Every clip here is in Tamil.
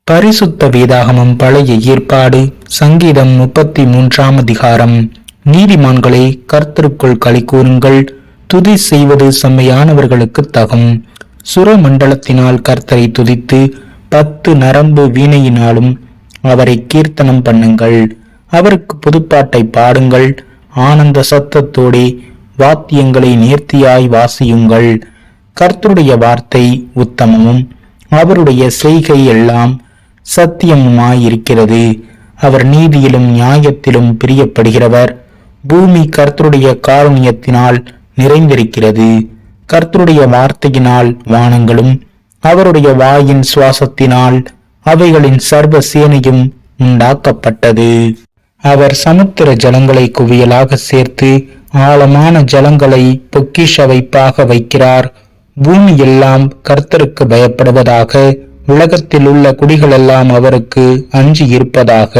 பரிசுத்த வேதாகமம் பழைய ஏற்பாடு சங்கீதம் 33ஆம் அதிகாரம். நீதிமான்களே, கர்த்தருக்குள் களி கூறுங்கள், துதி செய்வது செம்மையானவர்களுக்கு தகும். சுரமண்டலத்தினால் கர்த்தரை துதித்து 10 நரம்பு வீணையினாலும் அவரை கீர்த்தனம் பண்ணுங்கள். அவருக்கு புதுப்பாட்டை பாடுங்கள், ஆனந்த சத்தத்தோடே வாத்தியங்களை நேர்த்தியாய் வாசியுங்கள். கர்த்தருடைய வார்த்தை உத்தமமும் அவருடைய செய்கை எல்லாம் சத்தியமுமாயிருக்கிறது. அவர் நீதியிலும் நியாயத்திலும் பிரியப்படுகிறவர். பூமி கர்த்தருடைய காருண்யத்தினால் நிறைந்திருக்கிறது. கர்த்தருடைய வார்த்தையினால் வானங்களும் அவருடைய வாயின் சுவாசத்தினால் அவைகளின் சர்வ சேனையும் உண்டாக்கப்பட்டது. அவர் சமுத்திர ஜலங்களை குவியலாக சேர்த்து ஆழமான ஜலங்களை பொக்கிஷ வைப்பாக வைக்கிறார். பூமி எல்லாம் கர்த்தருக்கு பயப்படுவதாக, உலகத்தில் உள்ள குடிகளெல்லாம் அவருக்கு அஞ்சி இருப்பதாக.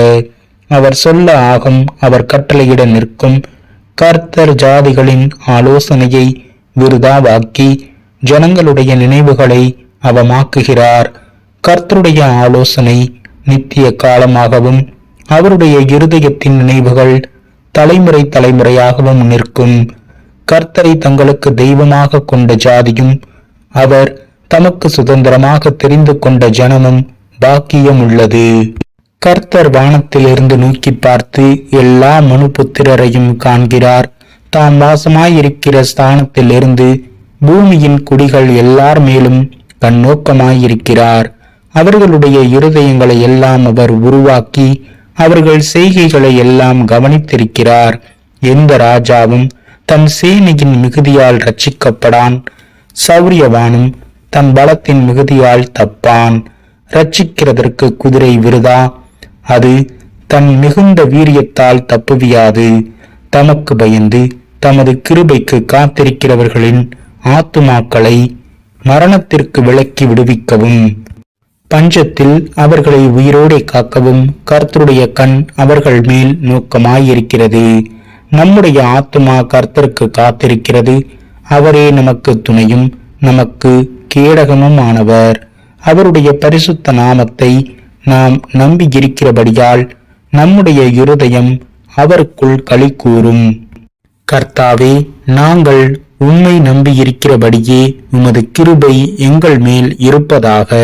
அவர் சொல்ல ஆகும், அவர் கட்டளையிட நிற்கும். கர்த்தர் ஜாதிகளின் ஆலோசனையை விருதாவாக்கி ஜனங்களுடைய நினைவுகளை அவமாக்குகிறார். கர்த்தருடைய ஆலோசனை நித்திய காலமாகவும் அவருடைய இருதயத்தின் நினைவுகள் தலைமுறை தலைமுறையாகவும் நிற்கும். கர்த்தரை தங்களுக்கு தெய்வமாக கொண்ட ஜாதியும் அவர் தமக்கு சுதந்திரமாக தெரிந்து கொண்ட ஜனமும் பாக்கியம் உள்ளது. கர்த்தர் வானத்திலிருந்து நோக்கி பார்த்து எல்லா மனுபுத்திரரையும் காண்கிறார். தாம் வாசமாயிருக்கிற ஸ்தானத்திலிருந்து பூமியின் குடிகள் எல்லார் மேலும் கண்ணோக்கமாயிருக்கிறார். அவர்களுடைய இருதயங்களை எல்லாம் அவர் உருவாக்கி அவர்கள் செய்கைகளை எல்லாம் கவனித்திருக்கிறார். எந்த ராஜாவும் தன் சேனையின் மிகுதியால் ரட்சிக்கப்படான். சௌரியவானும் தன் பலத்தின் மிகுதியால் தப்பான். ரட்சிக்கிறதற்கு குதிரை விருதா, அது தன் மிகுந்த வீரியத்தால் தப்புவியாது. தமக்கு பயந்து தமது கிருபைக்கு காத்திருக்கிறவர்களின் ஆத்துமாக்களை மரணத்திற்கு விலக்கி விடுவிக்கவும், பஞ்சத்தில் அவர்களை உயிரோடே காக்கவும் கர்த்தருடைய கண் அவர்கள் மேல் நோக்கமாயிருக்கிறது. நம்முடைய ஆத்துமா கர்த்தருக்கு காத்திருக்கிறது. அவரே நமக்கு துணையும் நமக்கு கேடகமும் ஆனவர். அவருடைய பரிசுத்த நாமத்தை நாம் நம்பியிருக்கிறபடியால் நம்முடைய இருதயம் அவருக்குள் களி கூறும். கர்த்தாவே, நாங்கள் உம்மை நம்பியிருக்கிறபடியே உமது கிருபை எங்கள் மேல் இருப்பதாக.